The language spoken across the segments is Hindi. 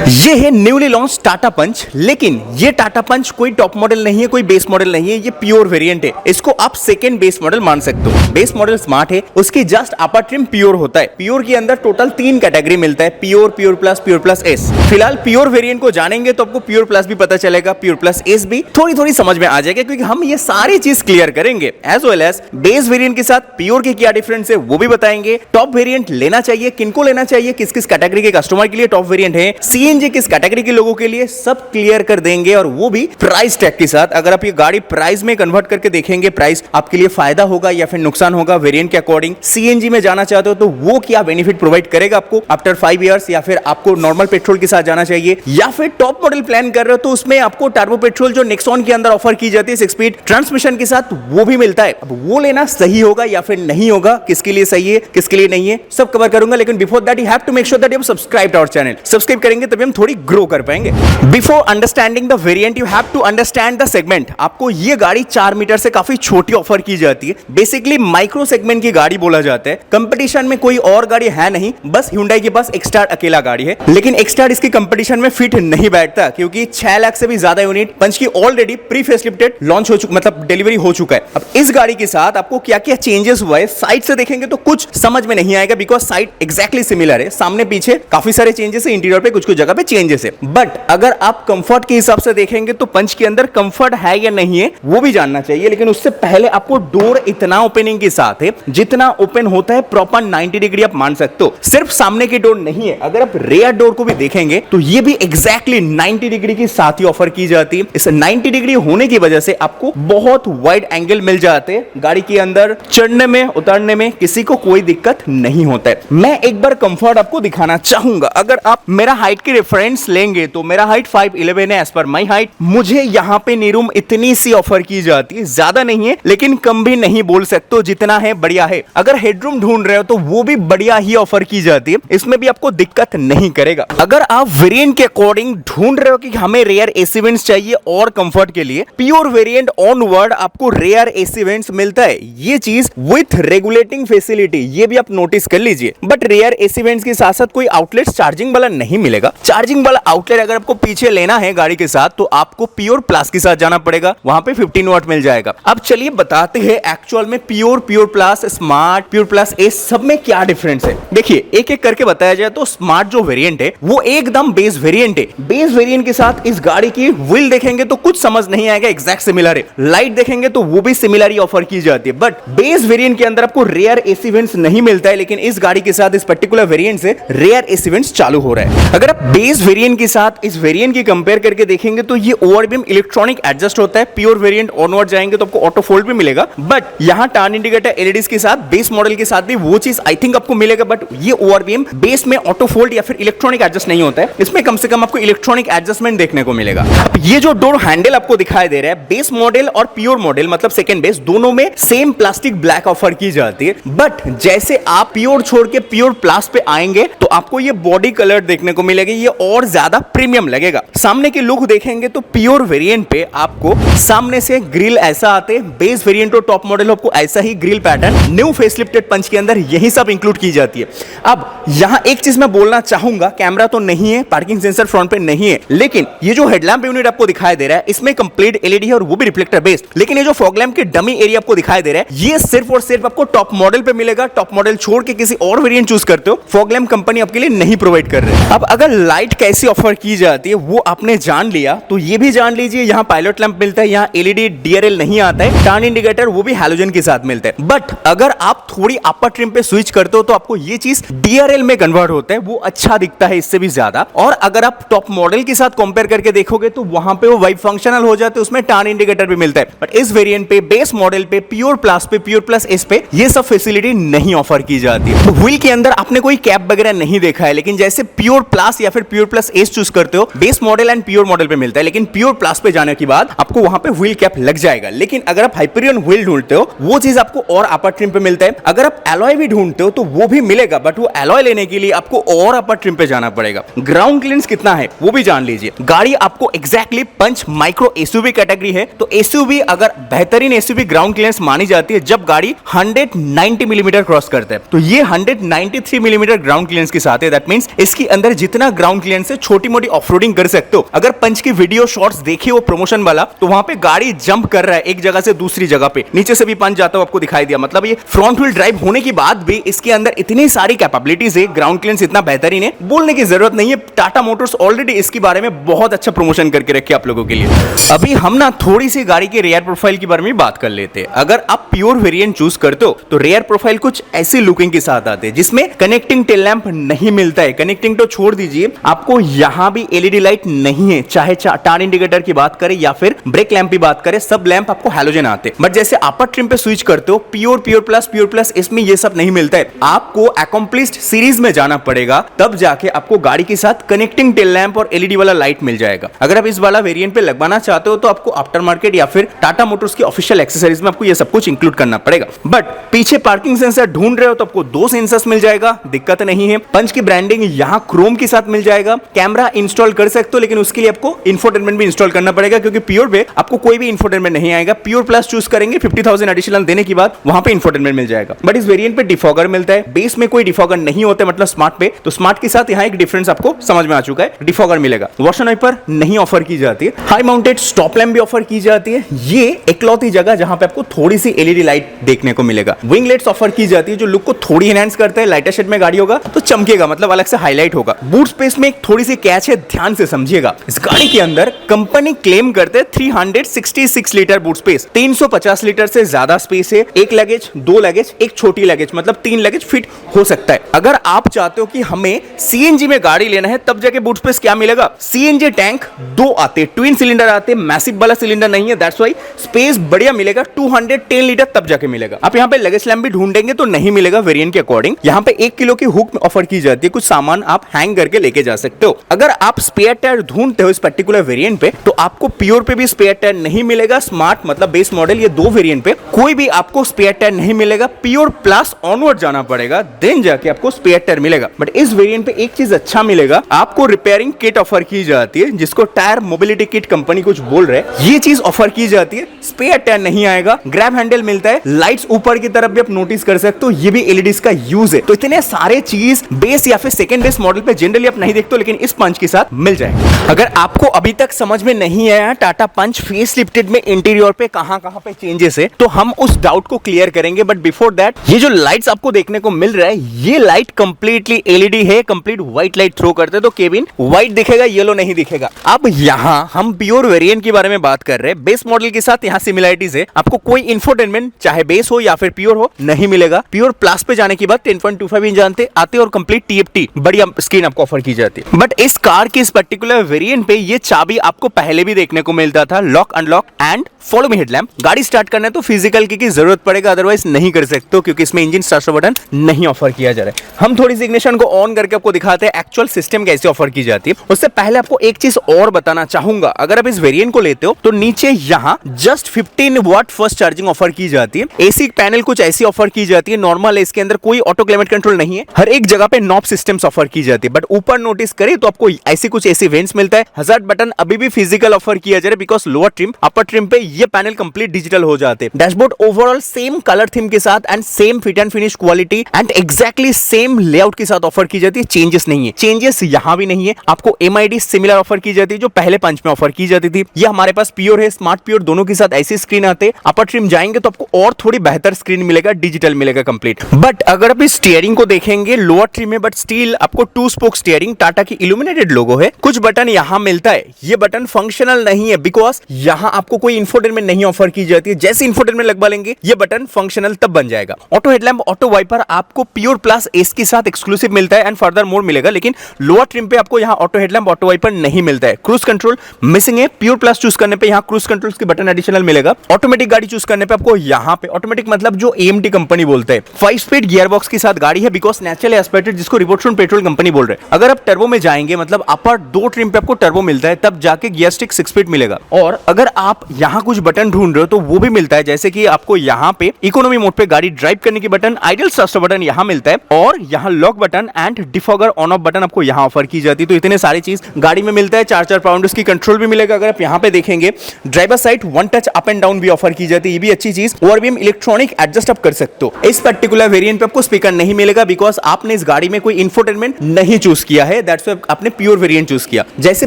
ये है न्यूली लॉन्च टाटा पंच, लेकिन ये टाटा पंच कोई टॉप मॉडल नहीं है, कोई बेस मॉडल नहीं है, ये प्योर वेरिएंट है। इसको आप सेकंड बेस मॉडल मान सकते हो। बेस मॉडल स्मार्ट है, उसकी जस्ट अपर ट्रिम प्योर होता है। प्योर के अंदर टोटल 3 कैटेगरी मिलता है, प्योर, प्योर प्लस एस। फिलहाल प्योर वेरिएंट को जानेंगे तो आपको प्योर प्लस भी पता चलेगा, प्योर प्लस एस भी थोड़ी समझ में आ जाएगा, क्योंकि हम ये सारी चीज क्लियर करेंगे। As well as base variant के साथ प्योर के क्या डिफरेंस है वो भी बताएंगे। टॉप वेरिएंट लेना चाहिए, किनको लेना चाहिए, किस किस कैटेगरी के कस्टमर के लिए टॉप वेरिएंट है, सीएनजी किस कैटेगरी के लोगों के लिए, सब क्लियर कर देंगे, और वो भी प्राइस टैग के साथ। अगर आप ये गाड़ी प्राइस में कन्वर्ट करके देखेंगे, प्राइस आपके लिए फायदा होगा या फिर नुकसान होगा वेरिएंट के अकॉर्डिंग। सीएनजी में जाना चाहते हो तो वो क्या बेनिफिट प्रोवाइड करेगा आपको आफ्टर 5 इयर्स, या फिर आपको नॉर्मल पेट्रोल के साथ जाना चाहिए, या फिर टॉप मॉडल प्लान कर रहे हो तो उसमें आपको टर्बो पेट्रोल जो नेक्सॉन के अंदर ऑफर की जाती है 6 स्पीड ट्रांसमिशन के साथ, वो भी मिलता है। अब वो लेना सही होगा या फिर नहीं होगा, किसके लिए सही है किसके लिए नहीं है, सब कवर करूंगा। लेकिन before that you have to make sure that you subscribe to our channel. Subscribe करेंगे तभी हम थोड़ी ग्रो कर पाएंगे। Before understanding the variant you have to understand the segment. आपको ये गाड़ी 4 मीटर से काफी छोटी ऑफर की जाती है, बेसिकली माइक्रो सेगमेंट की गाड़ी बोला जाता है। कंपटीशन में कोई और गाड़ी है नहीं, बस Hyundai के पास एक्सटार अकेला गाड़ी है। लेकिन एक्सटार इसकी कंपटीशन में फिट नहीं बैठता, क्योंकि 6 लाख से भी ज्यादा यूनिट पंच की ऑलरेडी प्री फेसलिफ्टेड लॉन्च हो चुका, मतलब डिलीवरी हो चुका है। अब इस गाड़ी के साथ आपको क्या क्या चेंजेस हुआ है साइड से देखेंगे तो कुछ समझ में नहीं आएगा, बिकॉज साइड एग्जैक्टली सिमिलर है। सामने पीछे काफी सारे चेंजेस है, इंटीरियर पे कुछ कुछ जगह पे चेंजेस है। बट अगर आप कंफर्ट के हिसाब से देखेंगे तो पंच के अंदर कंफर्ट है या नहीं है वो भी जानना चाहिए। लेकिन उससे पहले आपको डोर इतना ओपनिंग के साथ है जितना ओपन होता है प्रॉपर 90 डिग्री आप मान सकते हो। सिर्फ सामने की डोर नहीं है, अगर आप रेयर डोर को भी देखेंगे तो ये भी एग्जैक्टली 90 डिग्री के साथ ही ऑफर की जाती है। इस 90 डिग्री होने की वजह से आपको बहुत वाइड एंगल मिल जाते हैं गाड़ी के अंदर, चढ़ने में उतरने में किसी को कोई दिक्कत नहीं होता है। मैं एक बार कंफर्ट आपको दिखाना चाहूंगा। अगर आप मेरा हाइट की रेफरेंस लेंगे तो मेरा हाइट 5'11" है एज पर माई हाइट। मुझे यहाँ पे नीरूम इतनी सी ऑफर की जाती है, ज्यादा नहीं है लेकिन कम भी नहीं बोल सकते, जितना है बढ़िया है। अगर हेडरूम ढूंढ रहे हो तो वो भी बढ़िया ही ऑफर की जाती है, इसमें भी आपको दिक्कत नहीं करेगा। अगर आप वेरिएंट के अकॉर्डिंग ढूंढ रहे हो कि हमें रेयर एसी वेंट्स चाहिए और कंफर्ट के लिए, प्योर वेरिएंट ऑनवर्ड आपको रेयर एसी वेंट्स मिलता है। ये चीज विथ रेगुलेटिंग फैसिलिटी, ये भी आप नोटिस कर लीजिए। बट रेयर एसी वेंट्स के साथ साथ कोई आउटलेट चार्जिंग वाला नहीं मिलेगा। चार्जिंग वाला आउटलेट अगर आपको पीछे लेना है गाड़ी के साथ तो आपको प्योर प्लस के साथ जाना पड़ेगा, वहां पे 15 वाट मिल जाएगा। अब चलिए बताते हैं एक्चुअल में pure plus, smart, pure plus S सब में क्या डिफरेंस है। देखिए एक एक करके बताया जाए तो स्मार्ट जो वेरिएंट है वो एकदम बेस वेरिएंट है। बेस वेरिएंट के साथ इस गाड़ी की व्हील देखेंगे तो कुछ समझ नहीं आएगा, एग्जैक्ट सिमिलर है। लाइट देखेंगे तो वो भी सिमिलर ही ऑफर की जाती है। बट बेस वेरिएंट के अंदर आपको रेयर एसी वेंट्स नहीं मिलता है, लेकिन इस गाड़ी के साथ इस पर्टिकुलर वेरिएंट से रेयर एसी वेंट्स चालू हो रहा है। अगर आप बेस वेरिएंट के साथ इस वेरिएंट की कंपेयर करके देखेंगे तो ये ओवरबीम इलेक्ट्रॉनिक एडजस्ट होता है। प्योर वेरिएंट ऑनवर्ड जाएंगे तो आपको ऑटो फोल्ड भी मिलेगा, बट यहां टर्न इंडिकेटर एलईडीज के साथ बेस मॉडल के साथ भी वो चीज आई थिंक आपको मिलेगा। बट ये ओवरबीम बेस में ऑटो फोल्ड या फिर इलेक्ट्रॉनिक एडजस्ट नहीं होता है, इसमें कम से कम आपको इलेक्ट्रॉनिक एडजस्टमेंट देखने को मिलेगा। अब ये जो डोर हैंडल आपको दिखाई दे रहा है, बेस मॉडल और प्योर मॉडल मतलब सेकंड बेस दोनों में सेम प्लास्टिक ब्लैक ऑफर की जाती है। बट जैसे आप प्योर छोड़ के प्योर प्लस पे आएंगे तो आपको ये बॉडी कलर देखने को मिलेगा, ये और ज्यादा प्रीमियम लगेगा। सामने की लुक देखेंगे तो प्योर वेरिएंट पे आपको सामने से ग्रिल ऐसा आते, बेस वेरिएंट और टॉप मॉडल आपको ऐसा ही ग्रिल पैटर्न न्यू फेसलिफ्टेड पंच के अंदर यही सब इंक्लूड की जाती है। अब यहां एक चीज मैं बोलना चाहूंगा, कैमरा तो नहीं है, पार्किंग सेंसर फ्रंट पे नहीं है, लेकिन ये जो हेडलैम्प यूनिट आपको दिखाई दे रहा है इसमें कंप्लीट एलईडी है और वो भी रिफ्लेक्टर बेस्ड। लेकिन ये जो फॉग लैम्प के डमी एरिया आपको दिखाई दे रहा है ये सिर्फ और सिर्फ आपको टॉप मॉडल पे मिलेगा। टॉप मॉडल छोड़ के किसी और वेरिएंट चूज करते हो फॉग लैम्प कंपनी आपके लिए नहीं प्रोवाइड कर रही है। अब अगर लाइट कैसी ऑफर की जाती है वो आपने जान लिया तो ये भी जान लीजिए यहाँ पायलट लैंप मिलता है, यहाँ एलईडी डीआरएल नहीं आता है, टर्न इंडिकेटर वो भी हैलोजन के साथ मिलता है। बट अगर आप थोड़ी अपर ट्रिम पे स्विच करते हो तो आपको ये चीज डीआरएल में कन्वर्ट होता है, वो अच्छा दिखता है इससे भी ज्यादा। और अगर आप टॉप मॉडल के साथ कंपेयर करके देखोगे तो वहां पे वो वाइब फंक्शनल हो जाते हैं, उसमें टर्न इंडिकेटर भी मिलता है। बट इस वेरिएंट पे, बेस मॉडल पे, प्योर प्लस एस पे ये सब फैसिलिटी नहीं ऑफर की जाती है। तो व्हील के अंदर आपने कोई कैप वगैरह नहीं देखा है, लेकिन जैसे प्योर प्लस या फिर प्योर प्लस एस चूज करते हो base model and pure model पे मिलता है, लेकिन प्योर प्लस पे जाने के बाद आपको वहां पे व्हील कैप लग जाएगा। लेकिन अगर आप हाइपरियन व्हील ढूंढते हो वो चीज आपको और अपर ट्रिम पे मिलता है। अगर आप एलॉय भी ढूंढते हो तो वो भी मिलेगा, बट वो एलॉय लेने के लिए आपको और अपर ट्रिम पे जाना पड़ेगा। ग्राउंड क्लियरेंस कितना है वो भी जान लीजिए। गाड़ी आपको एग्जैक्टली पंच माइक्रो एसयूवी कैटेगरी है, तो एसयूवी अगर बेहतरीन एसयूवी ग्राउंड क्लियरेंस मानी जाती है जब गाड़ी 190 मिलीमीटर क्रॉस करता है, तो ये 193 मिलीमीटर ग्राउंड क्लियरेंस के साथ है। दैट मींस इसके अंदर जितना ग्राउंड ग्राउंड क्लियरेंस से छोटी मोटी ऑफरोडिंग कर सकते हो। अगर पंच की वीडियो शॉर्ट्स देखिए वो प्रमोशन वाला, तो वहां पे गाड़ी जंप कर रहा है एक जगह से दूसरी जगह पे, नीचे से भी पंच जाता हुआ आपको दिखाई दिया। मतलब ये फ्रंट व्हील ड्राइव होने के बाद भी इसके अंदर इतनी सारी कैपेबिलिटीज है, ग्राउंड क्लियरेंस इतना बेहतरीन है, बोलने की जरूरत नहीं है। टाटा मोटर्स ऑलरेडी इसके बारे में बहुत अच्छा प्रमोशन करके रखे आप लोगों के लिए। अभी हम ना थोड़ी सी गाड़ी के रेयर प्रोफाइल के बारे में बात कर लेते हैं। अगर आप प्योर वेरिएंट चूज करते हो तो रेयर प्रोफाइल कुछ ऐसी लुकिंग के साथ आते हैं जिसमें कनेक्टिंग टेल लैंप नहीं मिलता है। कनेक्टिंग तो छोड़ दीजिए, आपको यहां भी एलईडी लाइट नहीं है, चाहे टार इंडिकेटर की बात करें या फिर ब्रेक लैंप की बात करें, सब लैंप आपको हैलोजन आते हैं। बट जैसे अपर ट्रिम पे स्विच करते हो प्योर प्लस, इसमें ये सब नहीं मिलता है। आपको अकम्प्लिश्ड सीरीज में जाना पड़ेगा, तब जाके आपको गाड़ी के साथ कनेक्टिंग टेल लैंप और एलईडी वाला लाइट मिल जाएगा। अगर आप इस वाला वेरिएंट पे लगवाना चाहते हो तो आपको आफ्टर मार्केट या फिर टाटा मोटर्स की ऑफिशियल एक्सेसरीज में आपको ये सब कुछ इंक्लूड करना पड़ेगा। बट पीछे पार्किंग सेंसर ढूंढ रहे हो तो आपको 2 सेंसर्स मिल जाएगा, दिक्कत नहीं है। पंच की ब्रांडिंग यहां क्रोम के साथ मिल जाएगा। कैमरा इंस्टॉल कर सकते हो, लेकिन उसके लिए आपको इंफोटेनमेंट भी इंस्टॉल करना पड़ेगा, क्योंकि प्योर पे आपको कोई भी इंफोटेनमेंट नहीं आएगा। प्योर प्लस चूज करेंगे 50,000 एडिशनल देने के बाद वहां पे इंफोटेनमेंट मिल जाएगा। बट इस वेरिएंट पे डिफॉगर मिलता है, बेस में कोई डिफॉगर नहीं होता, मतलब स्मार्ट पे। तो स्मार्ट के साथ यहाँ एक डिफरेंस आपको समझ में आ चुका है, डिफॉगर मिलेगा। वॉशर वाइपर नहीं ऑफर की जाती है। हाई माउंटेड स्टॉप लैंप भी ऑफर की जाती है। ये इकलौती जगह जहां पे आपको थोड़ी सी एलईडी लाइट देखने को मिलेगा। विंगलेट्स ऑफर की जाती है जो लुक को थोड़ी एनहांस करता है। लाइटर शेड में गाड़ी होगा तो चमकेगा, मतलब अलग से हाईलाइट होगा। बूट स्पेस में एक थोड़ी सी कैच है, ध्यान से समझिएगा। इस गाड़ी के अंदर कंपनी क्लेम करते हैं 366 लीटर बूट स्पेस, 350 लीटर से ज्यादा स्पेस है। एक लगेज, 2 लगेज, एक छोटी लगेज, मतलब 3 लगेज फिट हो सकता है। अगर आप चाहते हो कि हमें सीएनजी में गाड़ी लेना है तब जाके बूट स्पेस क्या मिलेगा, सीएनजी टैंक 2 आते, ट्विन सिलेंडर आते, मैसिव वाला सिलेंडर नहीं है, दैट्स व्हाई स्पेस बढ़िया मिलेगा। 210 लीटर तब जाके मिलेगा। आप यहाँ पे लगेज लैंप भी ढूंढेंगे तो नहीं मिलेगा वेरिएंट के अकॉर्डिंग। यहाँ पे 1 किलो की हुक ऑफर की जाती है, कुछ सामान आप हैंग करके लेके जा सकते हो। अगर आप स्पेयर टायर ढूंढते हो इस पर्टिकुलर वेरिएंट पे तो आपको प्योर पे भी स्पेयर टायर नहीं मिलेगा। स्मार्ट मतलब बेस मॉडल, ये 2 वेरिएंट पे कोई भी आपको स्पेयर टायर नहीं मिलेगा। प्योर प्लस ऑनवर्ड जाना पड़ेगा, देन जाके आपको स्पेयर टायर मिलेगा। बट इस वेरिएंट पे एक चीज अच्छा मिलेगा, आपको रिपेयरिंग किट ऑफर की जाती है, जिसको टायर मोबिलिटी किट कंपनी कुछ बोल रहे हैं, ये चीज ऑफर की जाती है। स्पेयर टायर नहीं आएगा। ग्रैब हैंडल मिलता है, लाइट्स ऊपर की तरफ भी आप नोटिस कर सकते हो, ये भी एलईडीज का यूज है। तो इतने सारे चीज बेस या फिर सेकंड बेस मॉडल पे जनरली आप नहीं देखते हो, लेकिन इस पंच के साथ मिल जाएगा। अगर आपको अभी तक समझ में नहीं आया टाटा पंच फेस लिफ्टेड में इंटीरियर पे कहां पे चेंजेस है, तो हम उस डाउट को क्लियर करेंगे। बट बिफोर दैट, ये जो लाइट्स आपको देखने को मिल रहा है, ये लाइट कंप्लीटली एलईडी है। कंप्लीट व्हाइट लाइट थ्रो करते तो केबिन व्हाइट दिखेगा, येलो नहीं दिखेगा। अब यहाँ हम प्योर वेरिएंट के बारे में बात कर रहे हैं। बेस मॉडल के साथ यहाँ सिमिलरिटीज है। आपको कोई इंफोटेनमेंट चाहे बेस हो या फिर प्योर हो नहीं मिलेगा। प्योर प्लस पे जाने के बाद 10.25 इंच आते और कंप्लीट टीएफटी बढ़िया स्क्रीन आपको ऑफर की जाती है। बट इस कार के इस पर्टिकुलर वेरिएंट पे ये चाबी आपको पहले भी देखने को मिलता था, lock unlock and follow me headlamp. गाड़ी स्टार्ट करना है तो फिजिकल की जरूरत पड़ेगा, अदरवाइज नहीं कर सकते हो, क्योंकि इसमें इंजन स्टार्ट बटन नहीं ऑफर किया जा रहा है। हम थोड़ी सी इग्निशन को ऑन करके आपको दिखाते हैं एक्चुअल सिस्टम कैसे ऑफर की जाती है। उससे पहले आपको एक चीज और बताना चाहूंगा, अगर आप इस वेरिएंट को लेते हो तो नीचे यहाँ जस्ट 15 वाट फर्स्ट चार्जिंग ऑफर की जाती है। एसी पैनल कुछ ऐसी ऑफर की जाती है, नॉर्मल है, इसके अंदर कोई ऑटो क्लाइमेट कंट्रोल नहीं है। हर एक जगह पे नॉब सिस्टम्स ऑफर की जाती है। बट ऊपर नोटिस करें तो आपको ऐसी कुछ एसी वेंट्स मिलता है। हजार्ड बटन अभी भी फिजिकल ऑफर किया जा रहा है, because lower trim upper trim पे ये पैनल कंप्लीट डिजिटल हो जाते हैं। Dashboard overall same colour theme के साथ and same fit and finish quality and exactly same layout के साथ ऑफर की जाती है। चेंजेस नहीं है, चेंजेस यहां भी नहीं है। आपको एमआईडी सिमिलर ऑफर की जाती है जो पहले पंच में ऑफर की जाती थी। ये हमारे पास प्योर है, स्मार्ट प्योर दोनों के साथ ऐसी स्क्रीन आते हैं। अपर ट्रिम जाएंगे तो आपको और थोड़ी बेहतर स्क्रीन मिलेगा, डिजिटल मिलेगा कंप्लीट। बट अगर आप इस स्टीयरिंग को देखेंगे लोअर ट्रिम में, बट स्टील आपको 2 स्पोक स्टीयरिंग, टाटा की इल्यूमिनेटेड लोगो है। कुछ बटन यहां मिलता है, ये बटन फंक्शनल नहीं है, बिकॉज यहां आपको कोई इंफोटेनमेंट नहीं ऑफर की जाती है। जैसे इंफोटेनमेंट लगवा लेंगे ये बटन फंक्शनल तब बन जाएगा। ऑटो हेडलैम्प, ऑटो वाइपर आपको प्योर प्लस एस के साथ एक्सक्लूसिव मिलता है एंड फर्दर मोर मिलेगा, लेकिन लोअर ट्रिम पे आपको यहाँ ऑटो हेडलैम्प, ऑटो वाइपर नहीं मिलता है। क्रूज कंट्रोल मिसिंग है। प्योर प्लस चूज करने पे यहाँ क्रूज कंट्रोल के बटन एडिशनल मिलेगा। ऑटोमेटिक गाड़ी चूज करने पे आपको यहाँ पे ऑटोमेटिक मतलब जो एएमटी कंपनी बोलते हैं 5 स्पीड गियर बॉक्स के साथ गाड़ी है, बिकॉज नेचुरली एस्पेक्टेड, जिसको रिवोल्यूशन पेट्रोल कंपनी बोल रहे हैं। अगर आप टर्बो में जाएंगे, मतलब अपर 2 ट्रिम पे आपको टर्बो मिलता है, तब जाके गियर स्टिक 6 स्पीड मिलेगा। और अगर आप यहाँ कुछ बटन ढूंढ रहे हो तो वो भी मिलता है, जैसे कि आपको यहाँ पे इकोनॉमी मोड पे गाड़ी ड्राइव करने की बटन, आइडल स्टार्ट बटन यहाँ मिलता है, और यहाँ lock button and defogger on off button आपको यहाँ ऑफर की जाती है। तो इतने सारी चीज गाड़ी में मिलता है। 4 पाउंड की कंट्रोल भी मिलेगा। अगर आप यहाँ पे देखेंगे driver side 1 touch up and down भी ऑफर की जाती है, ये भी अच्छी चीज। और भी हम इलेक्ट्रॉनिक एडजस्ट अप कर सकते हो। इस पर्टिकुलर वेरिएंट पे आपको स्पीकर नहीं मिलेगा, बिकॉज आपने इस गाड़ी में कोई इंफोटेनमेंट नहीं चूज किया है, दैट्स व्हाई आपने प्योर वेरिएंट चूज किया। जैसे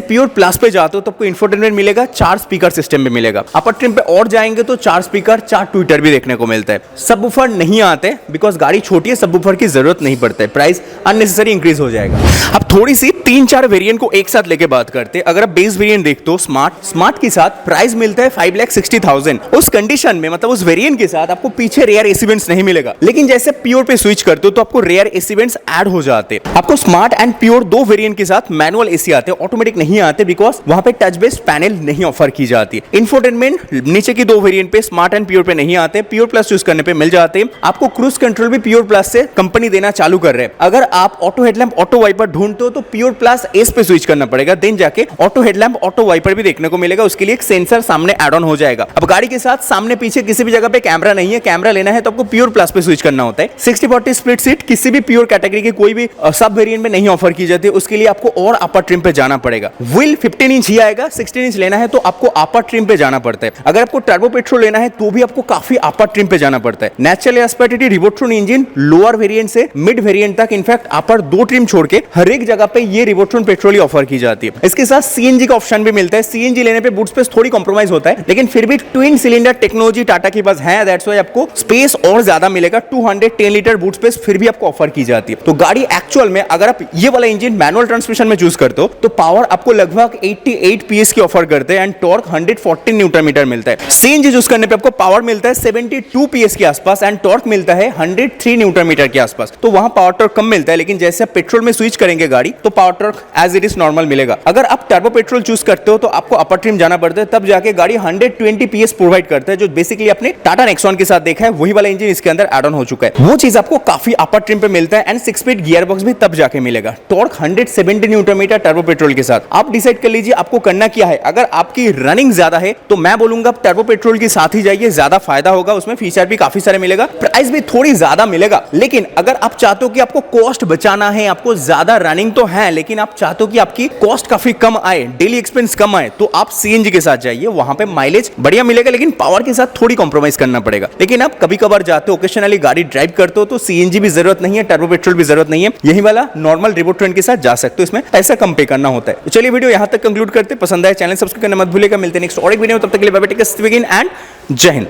प्योर प्लस पे जाते हो तो आपको इंफोटेनमेंट मिलेगा, 4 स्पीकर सिस्टम में मिलेगा। अपर ट्रिम पे और जाएंगे तो 4 स्पीकर, 4 ट्विटर भी देखने को मिलता है। सबवूफर नहीं आते बिकॉज गाड़ी छोटी है, सबवूफर की जरूरत नहीं पड़ता है, प्राइस अननेसेसरी इंक्रीज हो जाएगा। अब थोड़ी सी 3-4 वेरिएंट को एक साथ लेके बात करते हैं। अगर आप बेस वेरिएंट देखते हो स्मार्ट के साथ प्राइस मिलता है 5,60,000। उस कंडीशन में मतलब उस वेरिएंट के साथ आपको पीछे रेयर एसी वेंट्स नहीं मिलेगा, लेकिन जैसे प्योर पे स्विच करते हो तो आपको रेयर एसी वेंट्स ऐड हो जाते हैं। आपको स्मार्ट एंड प्योर दो वेरिएंट के साथ मैनुअल एसी आते हैं, ऑटोमेटिक नहीं आते बिकॉज वहां पे टच बेस्ड पैनल नहीं ऑफर की जाती है। इंफोटेनमेंट नीचे की दो वेरिएंट पे स्मार्ट एंड प्योर पे नहीं आते, प्योर प्लस चूज करने पे मिल जाते हैं। आपको क्रूज कंट्रोल भी प्योर प्लस से कंपनी देना चालू कर रहे हैं। अगर आप ऑटो हेडलैम्प ऑटो वाइपर ढूंढते हो तो प्योर प्लस एस पे स्विच करना पड़ेगा, देन जाके ऑटो हेडलैम्प ऑटो वाइपर भी देखने को मिलेगा। उसके लिए एक सेंसर सामने ऐड ऑन हो जाएगा। अब गाड़ी के साथ सामने पीछे किसी भी जगह पे कैमरा नहीं है, कैमरा लेना है तो आपको प्योर प्लस पे स्विच करना होता है। 60-40 स्प्लिट सीट किसी भी प्योर कैटेगरी की कोई भी सब वेरिएंट में नहीं ऑफर की जाती है, उसके लिए आपको और अपर ट्रिम पे जाना पड़ेगा। व्हील 15 इंच ही आएगा, 16 इंच लेना है तो आपको अपर ट्रिम पे जाना पड़ता है। अगर आपको टर्बो पेट्रोल लेना है तो भी आपको काफी अपर ट्रिम पे जाना पड़ता है। Natural asperity रिवोट्रॉन engine lower variant से मिड वेरिएंट तक इनफैक्ट अपर 2 ट्रिम छोड़ के हर एक जगह पे ये रिवोट्रॉन पेट्रोल ही ऑफर की जाती है। इसके साथ सीएनजी का ऑप्शन भी मिलता है। सीएनजी लेने पे बूट स्पेस थोड़ी कॉम्प्रोमाइज होता है, लेकिन फिर भी ट्विन सिलेंडर टेक्नोलॉजी टाटा के पास है, दैट्स व्हाई आपको स्पेस और ज्यादा मिलेगा। 210 लीटर बूट स्पेस फिर भी आपको ऑफर की जाती है। तो गाड़ी एक्चुअल में अगर आप ये वाला इंजन मैनुअल ट्रांसमिशन में चूज करते हो तो पावर आपको लगभग 88 पीएस की ऑफर करते हैं एंड टॉर्क 114 न्यूटन मीटर मिलता है। सीएनजी चूज करने पे आपको पावर मिलता है 72 पीएस के आसपास एंड टॉर्क मिलता है 103 न्यूटन मीटर के आसपास। तो वहां पावर टॉर्क कम मिलता है, लेकिन जैसे आप पेट्रोल में स्विच करेंगे गाड़ी तो power torque as it is normal मिलेगा। अगर आप टर्बो पेट्रोल चूज करते हो तो आपको अपर ट्रिम जाना पड़ता है, तब जाके गाड़ी 120 पीएस प्रोवाइड करता है, जो बेसिकली अपने टाटा नेक्सॉन के साथ देखा है वही वाला इंजन इसके अंदर ऐड ऑन हो चुका है। वो चीज आपको काफी अपर ट्रिम पे मिलता है एंड 6 स्पीड गियर बॉक्स भी तब जाके मिलेगा। Torque 170 newton metre turbo petrol के साथ। आप डिसाइड कर लीजिए आपको करना क्या है। अगर आपकी रनिंग ज्यादा है तो मैं बोलूंगा टर्बो पेट्रोल के साथ ही जाइए, ज्यादा फायदा होगा, उसमें फीचर भी काफी सारे मिलेगा, प्राइस भी थोड़ी ज्यादा मिलेगा। लेकिन अगर आप चाहते हो कि आपको कॉस्ट बचाना है, आपको ज्यादा रनिंग तो है लेकिन आप चाहते हो कि आपकी कॉस्ट काफी कम आए, डेली एक्सपेंस कम आए, तो आप सीएनजी के साथ जाइए। वहां पे माइलेज बढ़िया मिलेगा लेकिन पावर के साथ थोड़ी कॉम्प्रोमाइज करना पड़ेगा। लेकिन आप कभी कभार जाते हो, ओकेशनली गाड़ी ड्राइव करते हो तो सीएनजी भी जरूरत नहीं है, टर्बो पेट्रोल भी जरूरत नहीं है, यही वाला नॉर्मल रिवोट्रॉन के साथ जा सकते हो। इसमें पैसा कम पे करना होता है। तो चलिए वीडियो यहां तक कंक्लूड करते। पसंद आए चैनल सब्सक्राइब करना मत भूलिएगा। मिलते हैं नेक्स्ट और एक वीडियो में, तब तक के लिए bye bye, take care and Jai Hind.